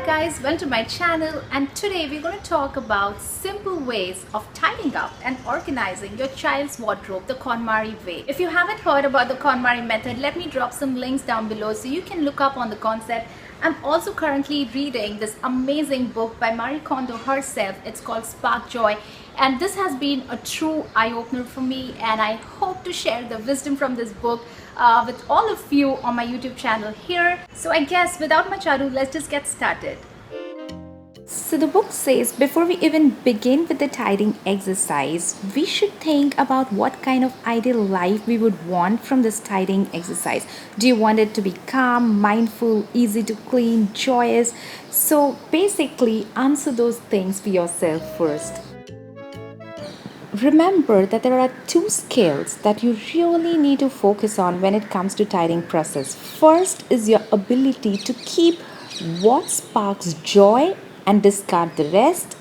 guys, welcome to my channel, and today we're going to talk about simple ways of tidying up and organizing your child's wardrobe the KonMari way. If you haven't heard about the KonMari method, let me drop some links down below so you can look up on the concept. I'm also currently reading this amazing book by Marie Kondo herself. It's called Spark Joy, and this has been a true eye-opener for me, and I hope to share the wisdom from this book with all of you on my YouTube channel here. So I guess without much ado, let's just get started. So the book says before we even begin with the tidying exercise, we should think about what kind of ideal life we would want from this tidying exercise. Do you want it to be calm, mindful, easy to clean, joyous? So basically answer those things for yourself first. Remember that there are two skills that you really need to focus on when it comes to tidying process. First is your ability to keep what sparks joy and discard the rest.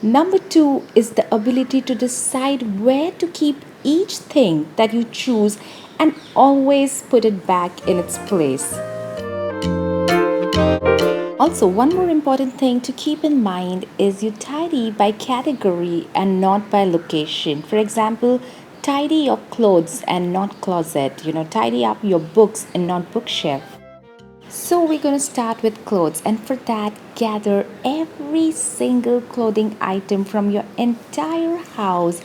Number two is the ability to decide where to keep each thing that you choose and always put it back in its place. Also, one more important thing to keep in mind is you tidy by category and not by location. For example, tidy your clothes and not closet. Tidy up your books and not bookshelf. So we're going to start with clothes, and for that, gather every single clothing item from your entire house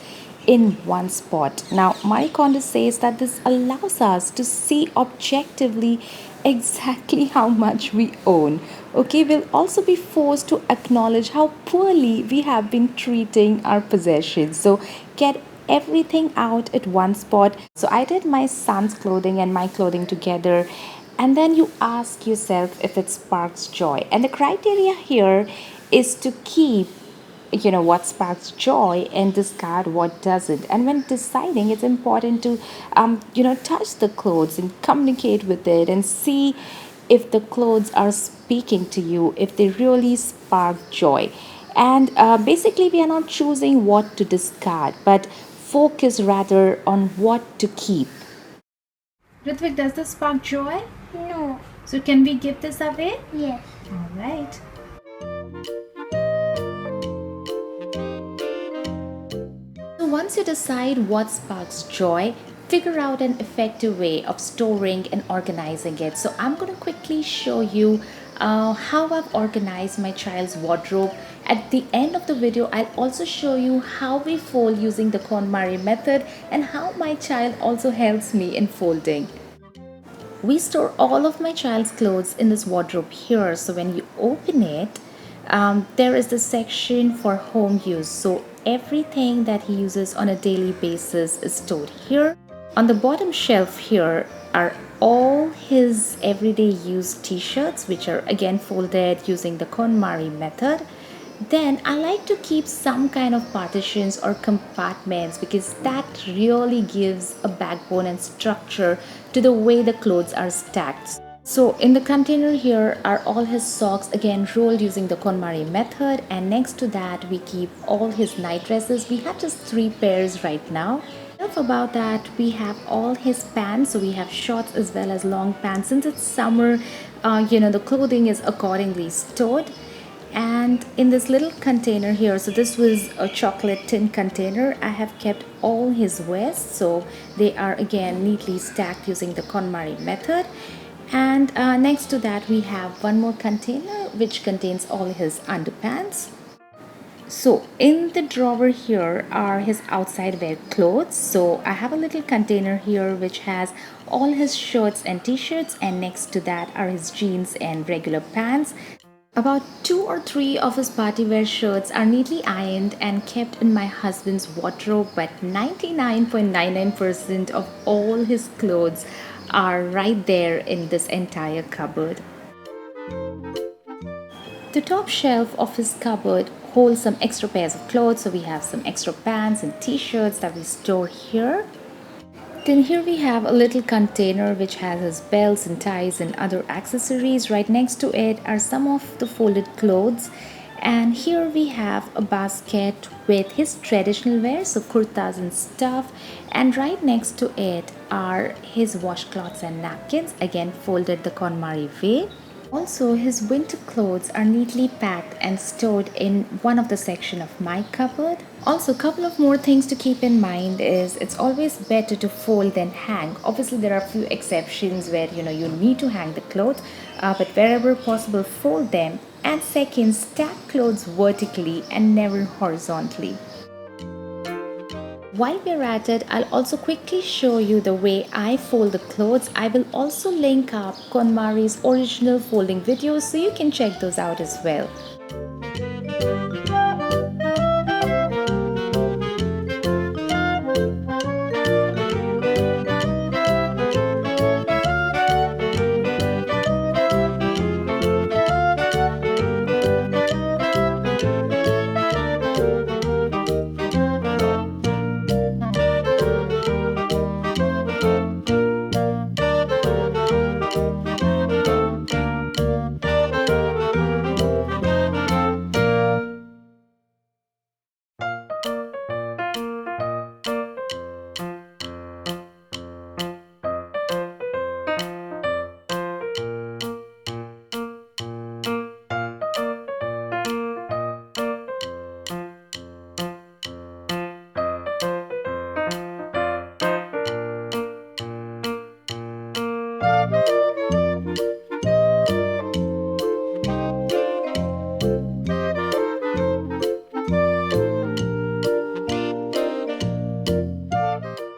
in one spot. Now, Marie Kondo says that this allows us to see objectively exactly how much we own. Okay, we'll also be forced to acknowledge how poorly we have been treating our possessions. So get everything out at one spot. So I did my son's clothing and my clothing together, and then you ask yourself if it sparks joy. And the criteria here is to keep what sparks joy and discard what doesn't. And when deciding, it's important to touch the clothes and communicate with it and see if the clothes are speaking to you, if they really spark joy. And basically we are not choosing what to discard, but focus rather on what to keep. Ritvik, does this spark joy? No. So can we give this away? Yes. All right. So once you decide what sparks joy, figure out an effective way of storing and organizing it. So I'm going to quickly show you how I've organized my child's wardrobe. At the end of the video, I'll also show you how we fold using the KonMari method and how my child also helps me in folding. We store all of my child's clothes in this wardrobe here. So when you open it, there is the section for home use. So everything that he uses on a daily basis is stored here. On the bottom shelf here are all his everyday use t-shirts, which are again folded using the KonMari method. Then I like to keep some kind of partitions or compartments because that really gives a backbone and structure to the way the clothes are stacked. So in the container here are all his socks, again rolled using the KonMari method, and next to that we keep all his night dresses. We have just 3 pairs right now. Enough about that, we have all his pants, so we have shorts as well as long pants. Since it's summer, the clothing is accordingly stored. And in this little container here, so this was a chocolate tin container, I have kept all his vests, so they are again neatly stacked using the KonMari method. And next to that we have one more container which contains all his underpants. So in the drawer here are his outside wear clothes. So I have a little container here which has all his shirts and t-shirts, and next to that are his jeans and regular pants. About 2 or 3 of his party wear shirts are neatly ironed and kept in my husband's wardrobe, but 99.99% of all his clothes are right there in this entire cupboard. The top shelf of his cupboard holds some extra pairs of clothes, so we have some extra pants and t-shirts that we store here. Then here we have a little container which has his belts and ties and other accessories. Right next to it are some of the folded clothes, and here we have a basket with his traditional wear, so kurtas and stuff, and right next to it are his washcloths and napkins, again folded the KonMari way. Also, his winter clothes are neatly packed and stored in one of the section of my cupboard. Also, a couple of more things to keep in mind is it's always better to fold than hang. Obviously, there are a few exceptions where you need to hang the clothes, but wherever possible, fold them. And second, stack clothes vertically and never horizontally. While we're at it, I'll also quickly show you the way I fold the clothes. I will also link up KonMari's original folding videos so you can check those out as well.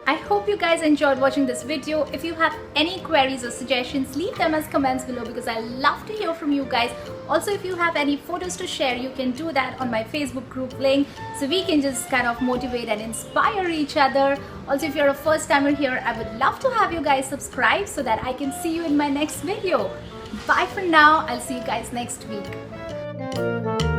I hope you guys enjoyed watching this video. If you have any queries or suggestions, leave them as comments below because I love to hear from you guys. Also, if you have any photos to share, you can do that on my Facebook group link so we can just kind of motivate and inspire each other. Also, if you're a first timer here, I would love to have you guys subscribe so that I can see you in my next video. Bye for now. I'll see you guys next week.